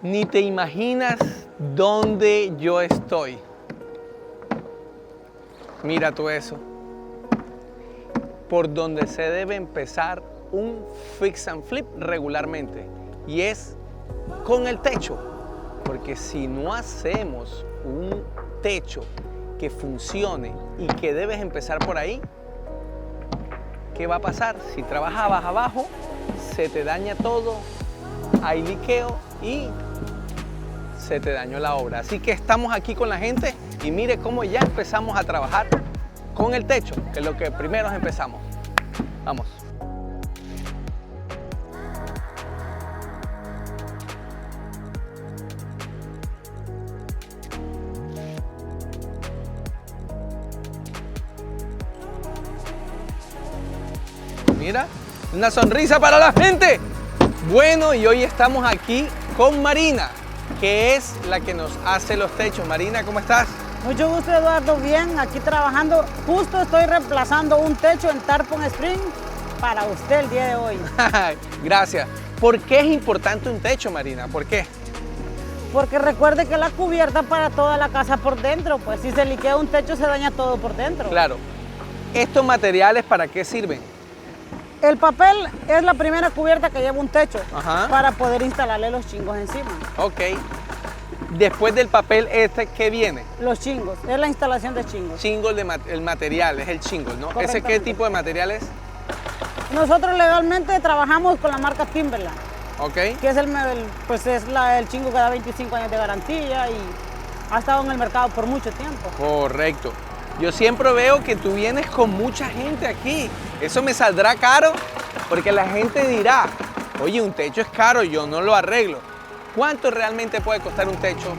Ni te imaginas dónde yo estoy. Mira tú eso. Por donde se debe empezar un fix and flip regularmente. Y es con el techo. Porque si no hacemos un techo que funcione y que debes empezar por ahí, ¿qué va a pasar? Si trabajabas abajo, se te daña todo, hay liqueo y se te dañó la obra. Así que estamos aquí con la gente y mire cómo ya empezamos a trabajar con el techo, que es lo que primero empezamos. Vamos. Mira, una sonrisa para la gente. Bueno, y hoy estamos aquí con Marina, que es la que nos hace los techos. Marina, ¿cómo estás? Mucho gusto, Eduardo. Bien, aquí trabajando. Justo estoy reemplazando un techo en Tarpon Spring para usted el día de hoy. Gracias. ¿Por qué es importante un techo, Marina? ¿Por qué? Porque recuerde que la cubierta para toda la casa por dentro, pues si se liquea un techo se daña todo por dentro. Claro. ¿Estos materiales para qué sirven? El papel es la primera cubierta que lleva un techo. Ajá. Para poder instalarle los chingos encima. Ok. Después del papel, ¿qué viene? Los chingos, es la instalación de chingos. Chingle, el material, es el chingle, ¿no? ¿Ese qué tipo de material es? Nosotros legalmente trabajamos con la marca Timberland. Ok. Que es el chingo que da 25 años de garantía y ha estado en el mercado por mucho tiempo. Correcto. Yo siempre veo que tú vienes con mucha gente aquí. Eso me saldrá caro porque la gente dirá, oye, un techo es caro, yo no lo arreglo. ¿Cuánto realmente puede costar un techo?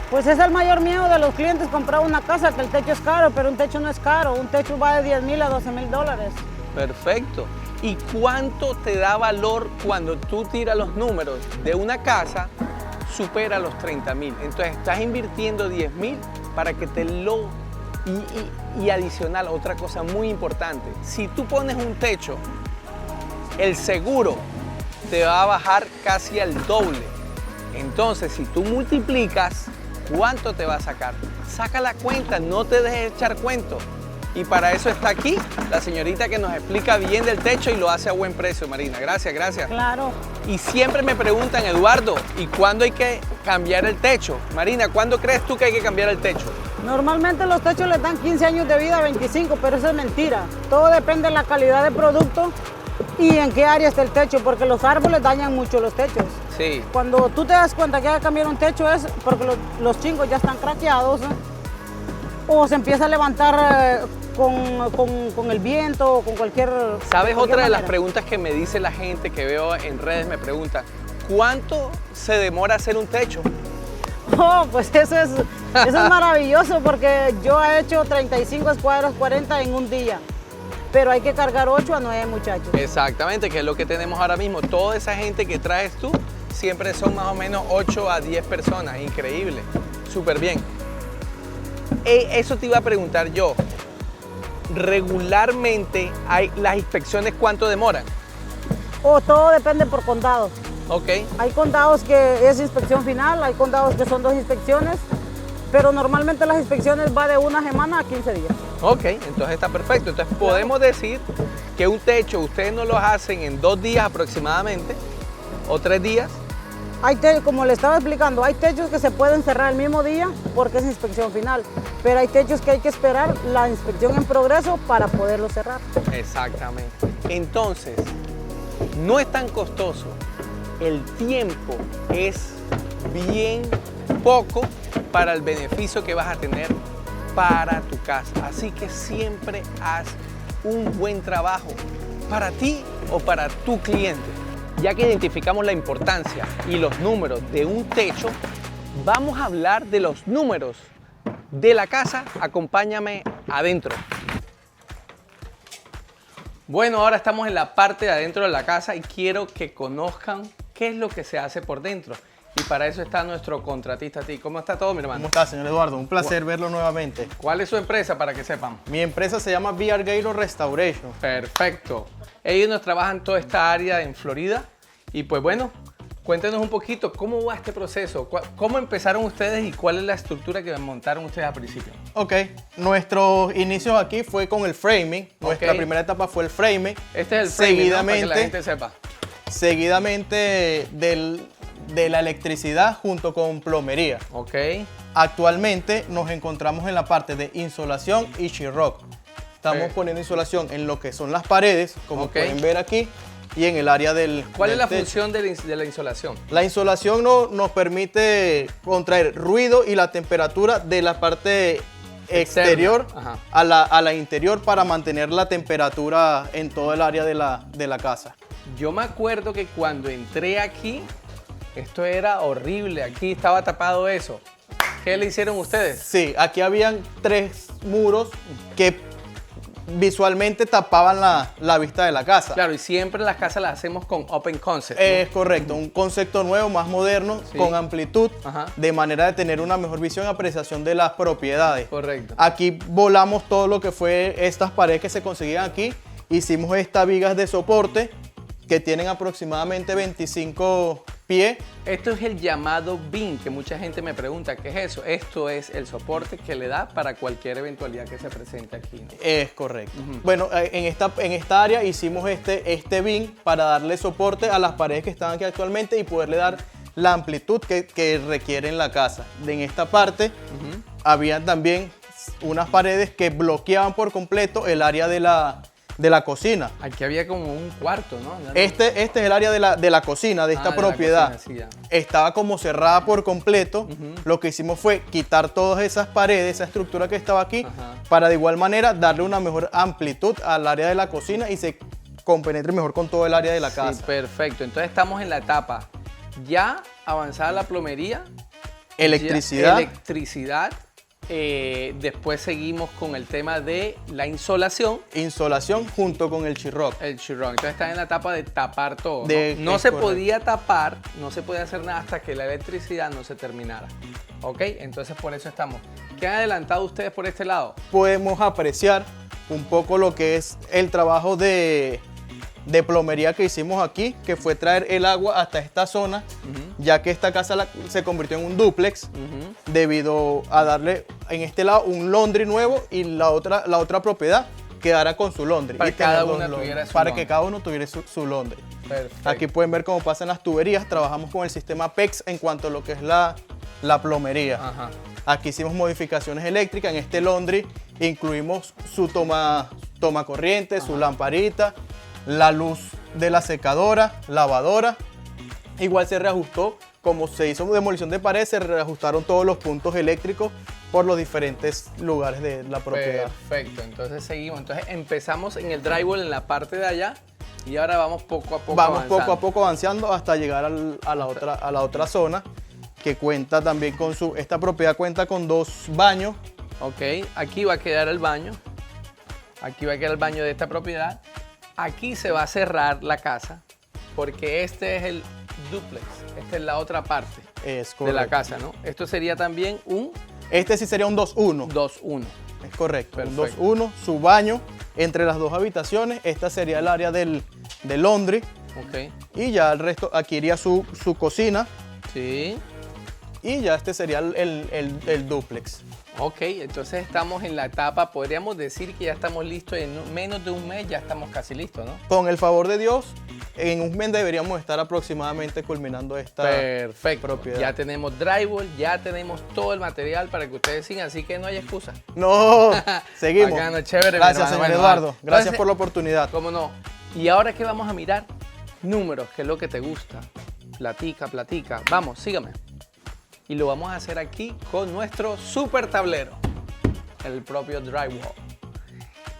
Pues es el mayor miedo de los clientes comprar una casa, que el techo es caro, pero un techo no es caro. Un techo va de 10 mil a 12 mil dólares. Perfecto. ¿Y cuánto te da valor cuando tú tiras los números de una casa supera los 30 mil? Entonces estás invirtiendo 10 mil para que te lo... Y adicional, otra cosa muy importante, si tú pones un techo, el seguro te va a bajar casi al doble. Entonces, si tú multiplicas, ¿cuánto te va a sacar? Saca la cuenta, no te dejes echar cuento. Y para eso está aquí la señorita que nos explica bien del techo y lo hace a buen precio, Marina. Gracias, gracias. Claro. Y siempre me preguntan, Eduardo, ¿y cuándo hay que cambiar el techo? Marina, ¿cuándo crees tú que hay que cambiar el techo? Normalmente los techos les dan 15 años de vida, 25, pero eso es mentira. Todo depende de la calidad del producto y en qué área está el techo, porque los árboles dañan mucho los techos. Sí. Cuando tú te das cuenta que hay que cambiar un techo es porque los chingos ya están craqueados, ¿eh? O se empieza a levantar con el viento o con cualquier... ¿Sabes? Otra de las manera. preguntas que me dice la gente que veo en redes, me pregunta, ¿cuánto se demora hacer un techo? Oh, pues eso es maravilloso porque yo he hecho 35 escuadras 40 en un día, pero hay que cargar 8 a 9 muchachos. Exactamente, que es lo que tenemos ahora mismo. Toda esa gente que traes tú, siempre son más o menos 8 a 10 personas. Increíble, súper bien. Eso te iba a preguntar yo. Regularmente, las inspecciones, ¿cuánto demoran? Todo depende por condado. Ok. Hay condados que es inspección final, hay condados que son 2 inspecciones, pero normalmente las inspecciones va de 1 semana a 15 días. Ok, entonces está perfecto. Entonces podemos decir que un techo ustedes no lo hacen en 2 días aproximadamente o 3 días. Como le estaba explicando, hay techos que se pueden cerrar el mismo día porque es inspección final, pero hay techos que hay que esperar la inspección en progreso para poderlo cerrar. Exactamente. Entonces, no es tan costoso. El tiempo es bien poco para el beneficio que vas a tener para tu casa. Así que siempre haz un buen trabajo para ti o para tu cliente. Ya que identificamos la importancia y los números de un techo, vamos a hablar de los números de la casa. Acompáñame adentro. Bueno, ahora estamos en la parte de adentro de la casa y quiero que conozcan qué es lo que se hace por dentro. Y para eso está nuestro contratista. ¿Cómo está todo, mi hermano? ¿Cómo está, señor Eduardo? Un placer verlo nuevamente. ¿Cuál es su empresa para que sepan? Mi empresa se llama VR Gator Restoration. Perfecto. Ellos nos trabajan toda esta área en Florida. Y pues bueno, Cuéntenos un poquito, ¿cómo va este proceso? ¿Cómo empezaron ustedes y cuál es la estructura que montaron ustedes al principio? Ok, nuestros inicios aquí fue con el framing. Nuestra Ok. primera etapa fue el framing. Este es el framing, ¿no? Para que la Seguidamente, gente sepa. seguidamente de la electricidad junto con plomería. Ok, Actualmente nos encontramos en la parte de insolación y sheetrock. Estamos Ok. poniendo insolación en lo que son las paredes, como Ok. pueden ver aquí, y en el área del ¿cuál es del la techo. función de la insolación? La insolación nos permite contraer ruido y la temperatura de la parte exterior Ajá. a la interior para mantener la temperatura en todo el área de la casa. Yo me acuerdo que cuando entré aquí, esto era horrible, aquí estaba tapado eso. ¿Qué le hicieron ustedes? Sí, aquí habían 3 muros que visualmente tapaban la vista de la casa. Claro, y siempre las casas las hacemos con open concept, ¿no? Es correcto, un concepto nuevo, más moderno, Sí. con amplitud, Ajá. de manera de tener una mejor visión y apreciación de las propiedades. Correcto. Aquí volamos todo lo que fue estas paredes que se conseguían aquí. Hicimos estas vigas de soporte que tienen aproximadamente 25 pies. Esto es el llamado BIM, que mucha gente me pregunta, ¿qué es eso? Esto es el soporte que le da para cualquier eventualidad que se presente aquí, ¿no? Es correcto. Bueno, en esta área hicimos este BIM para darle soporte a las paredes que están aquí actualmente y poderle dar la amplitud que requiere en la casa. En esta parte había también unas paredes que bloqueaban por completo el área de la cocina. Aquí había como un cuarto, ¿no? Este es el área de la cocina, de esta de la propiedad. cocina, sí, ya. Estaba como cerrada por completo. Lo que hicimos fue quitar todas esas paredes, esa estructura que estaba aquí, Ajá. para de igual manera darle una mejor amplitud al área de la cocina y se compenetre mejor con todo el área de la Sí, casa. perfecto. Entonces estamos en la etapa ya avanzada la plomería. Electricidad. Electricidad. Después seguimos con el tema de la insolación. Insolación junto con el sheetrock. El sheetrock. Entonces está en la etapa de tapar todo. ¿no? De- No es se correcto. podía tapar, no se podía hacer nada hasta que la electricidad no se terminara. ¿Ok? Entonces por eso estamos. ¿Qué han adelantado ustedes por este lado? Podemos apreciar un poco lo que es el trabajo de plomería que hicimos aquí, que fue traer el agua hasta esta zona, ya que esta casa se convirtió en un dúplex, debido a darle en este lado un laundry nuevo y la otra propiedad quedara con su laundry. Para Y que cada tener dos una laundry, tuviera su para laundry. que cada uno tuviera su laundry. Perfecto. Aquí pueden ver cómo pasan las tuberías. Trabajamos con el sistema PEX en cuanto a lo que es la plomería. Ajá. Aquí hicimos modificaciones eléctricas. En este laundry incluimos su toma corriente, su lamparita, la luz de la secadora, lavadora. Igual se reajustó, como se hizo demolición de pared, se reajustaron todos los puntos eléctricos por los diferentes lugares de la propiedad. Perfecto, entonces seguimos. Entonces empezamos en el drywall en la parte de allá y ahora vamos poco a poco Vamos avanzando. poco a poco avanzando hasta llegar a la otra zona, que cuenta también con esta propiedad cuenta con 2 baños. Ok, aquí va a quedar el baño. Aquí va a quedar el baño de esta propiedad. Aquí se va a cerrar la casa porque este es el dúplex. Esta es la otra parte Es de la correcto. casa, ¿no? Esto sería también un Este sí sería un 2-1. 2-1. Es correcto. Perfecto. Un 2-1, su baño entre las 2 habitaciones. Esta sería el área del laundry. Ok, Y ya el resto, aquí iría su cocina. sí. Y ya este sería el dúplex. Ok, entonces estamos en la etapa, podríamos decir que ya estamos listos, en menos de un mes ya estamos casi listos, ¿no? Con el favor de Dios, en un mes deberíamos estar aproximadamente culminando esta Perfecto, propiedad. ya tenemos drywall, ya tenemos todo el material para que ustedes sigan, así que no hay excusa. No, seguimos. Bacano, chévere, mi Gracias, hermano. señor Bueno, Eduardo. vale. Gracias Entonces, por la oportunidad. ¿Cómo no? Y ahora que vamos a mirar números, que es lo que te gusta. Platica, platica. Vamos, sígame. Y lo vamos a hacer aquí con nuestro super tablero, el propio drywall.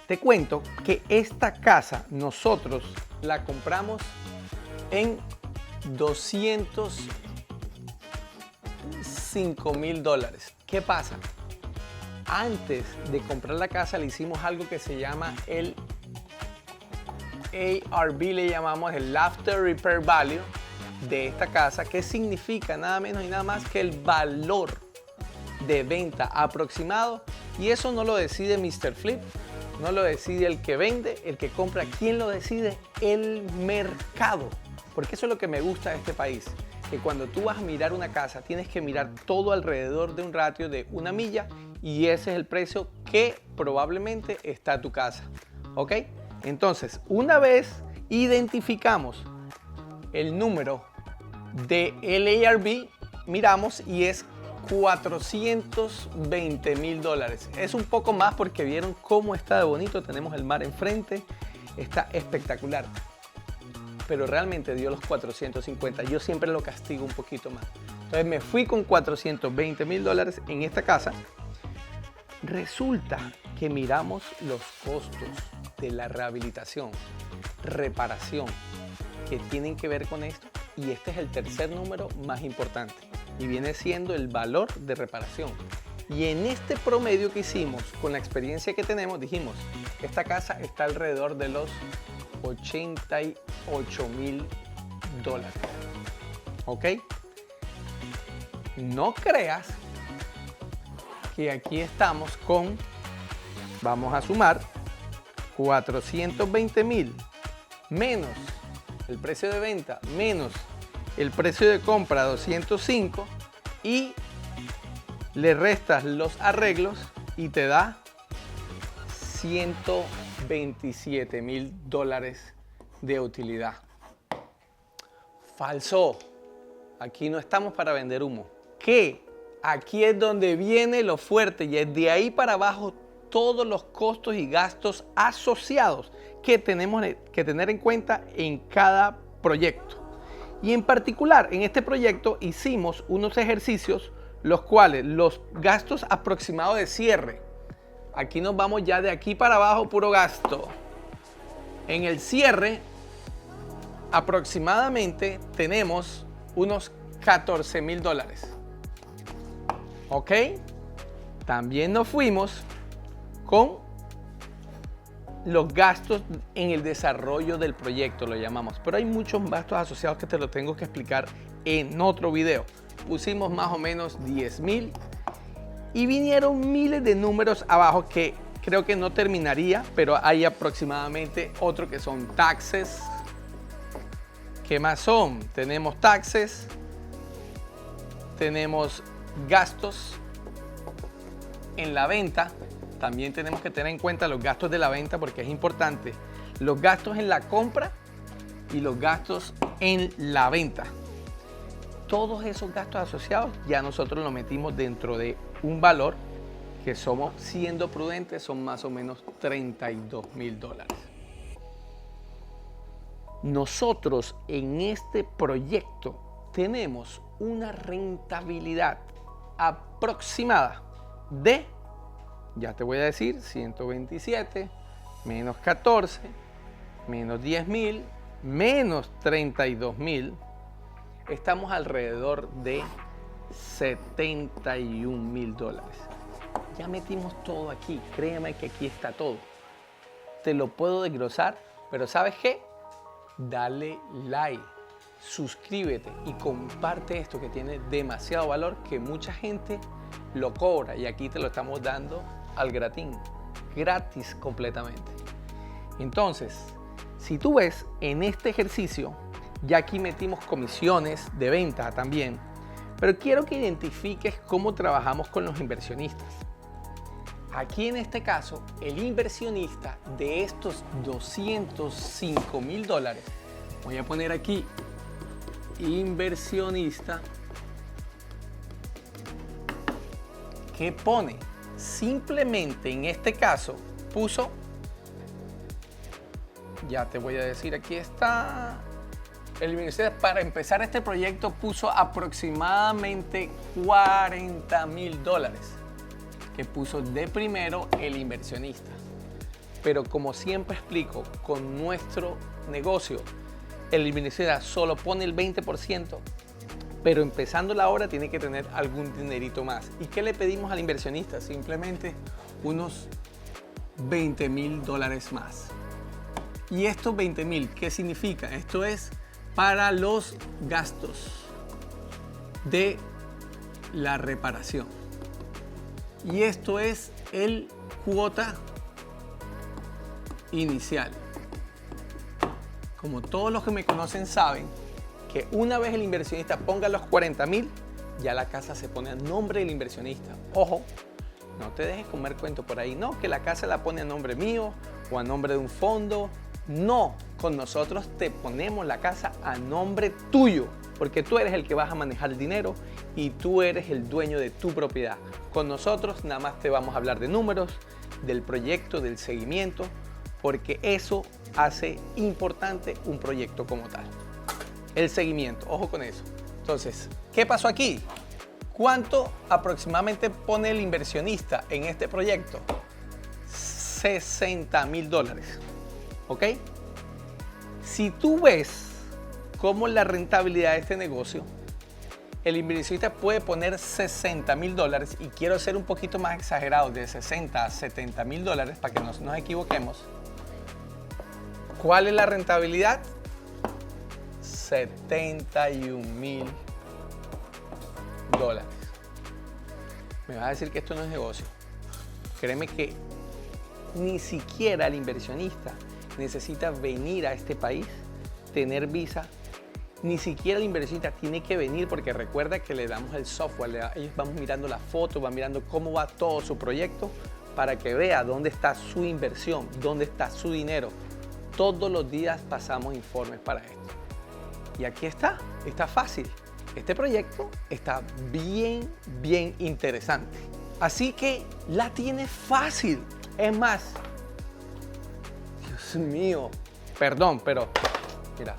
Te cuento que esta casa nosotros la compramos en $205,000. ¿Qué pasa? Antes de comprar la casa le hicimos algo que se llama el ARV, le llamamos el After Repair Value de esta casa, que significa nada menos y nada más que el valor de venta aproximado, y eso no lo decide Mr. Flip, no lo decide el que vende, el que compra. ¿Quién lo decide? El mercado, porque eso es lo que me gusta de este país. que cuando tú vas a mirar una casa tienes que mirar todo alrededor de un ratio de 1 milla y ese es el precio que probablemente está tu casa. ¿Ok? Entonces, una vez identificamos el número de LARB, miramos y es $420,000. Es un poco más porque vieron cómo está de bonito. Tenemos el mar enfrente. Está espectacular. Pero realmente dio los 450. Yo siempre lo castigo un poquito más. Entonces me fui con $420,000 en esta casa. Resulta que miramos los costos de la rehabilitación, reparación, que tienen que ver con esto. Y este es el tercer número más importante. Y viene siendo el valor de reparación. Y en este promedio que hicimos, con la experiencia que tenemos, dijimos, esta casa está alrededor de los $88,000. ¿Ok? No creas que aquí estamos con, vamos a sumar, 420,000 menos el precio de venta, menos el precio de compra 205 y le restas los arreglos y te da $127,000 de utilidad. Falso. Aquí no estamos para vender humo. ¿Qué? Aquí es donde viene lo fuerte y es de ahí para abajo todos los costos y gastos asociados que tenemos que tener en cuenta en cada proyecto. Y en particular, en este proyecto hicimos unos ejercicios, los cuales los gastos aproximados de cierre. Aquí nos vamos ya de aquí para abajo, puro gasto. En el cierre, aproximadamente tenemos unos $14,000. ¿Ok? También nos fuimos con los gastos en el desarrollo del proyecto, lo llamamos. Pero hay muchos gastos asociados que te lo tengo que explicar en otro video. Pusimos más o menos 10,000 y vinieron miles de números abajo que creo que no terminaría, pero hay aproximadamente otro que son taxes. ¿Qué más son? Tenemos taxes, tenemos gastos en la venta. También tenemos que tener en cuenta los gastos de la venta porque es importante. Los gastos en la compra y los gastos en la venta. Todos esos gastos asociados ya nosotros los metimos dentro de un valor que somos, siendo prudentes, son más o menos $32,000. Nosotros en este proyecto tenemos una rentabilidad aproximada de, ya te voy a decir, 127 menos 14 menos 10,000 menos 32,000, estamos alrededor de $71,000. Ya metimos todo aquí, créeme que aquí está todo. Te lo puedo desglosar, pero ¿sabes qué? Dale like, suscríbete y comparte esto que tiene demasiado valor, que mucha gente lo cobra y aquí te lo estamos dando al gratín, gratis completamente. Entonces, si tú ves en este ejercicio, ya aquí metimos comisiones de venta también, pero quiero que identifiques cómo trabajamos con los inversionistas. Aquí en este caso, el inversionista de estos $205,000, voy a poner aquí inversionista, ¿qué pone? Simplemente en este caso puso, ya te voy a decir, aquí está, el inversionista para empezar este proyecto puso aproximadamente $40,000 que puso de primero el inversionista. Pero como siempre explico, con nuestro negocio, el inversionista solo pone el 20%, pero empezando la obra tiene que tener algún dinerito más. ¿Y qué le pedimos al inversionista? Simplemente unos $20,000 más. ¿Y estos 20,000 qué significa? Esto es para los gastos de la reparación. Y esto es el cuota inicial. Como todos los que me conocen saben que una vez el inversionista ponga los 40.000, ya la casa se pone a nombre del inversionista. Ojo, no te dejes comer cuento por ahí. No, que la casa la pone a nombre mío o a nombre de un fondo. No, con nosotros te ponemos la casa a nombre tuyo, porque tú eres el que vas a manejar el dinero y tú eres el dueño de tu propiedad. Con nosotros nada más te vamos a hablar de números, del proyecto, del seguimiento, porque eso hace importante un proyecto como tal. El seguimiento, ojo con eso. Entonces, ¿qué pasó aquí? ¿Cuánto aproximadamente pone el inversionista en este proyecto? $60.000, ¿ok? Si tú ves cómo la rentabilidad de este negocio, el inversionista puede poner $60.000 y quiero ser un poquito más exagerado, de 60 a $70.000 para que no nos equivoquemos. ¿Cuál es la rentabilidad? $71.000. Me vas a decir que esto no es negocio. Créeme que ni siquiera el inversionista necesita venir a este país, tener visa. Ni siquiera el inversionista tiene que venir, porque recuerda que le damos el software, ellos van mirando las fotos, van mirando cómo va todo su proyecto para que vea dónde está su inversión, dónde está su dinero. Todos los días pasamos informes para esto. Y aquí está fácil. Este proyecto está bien interesante. Así que la tiene fácil. Es más, Dios mío, perdón, pero mira.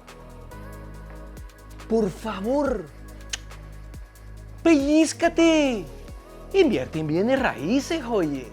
Por favor, pellízcate. Invierte en bienes raíces, oye.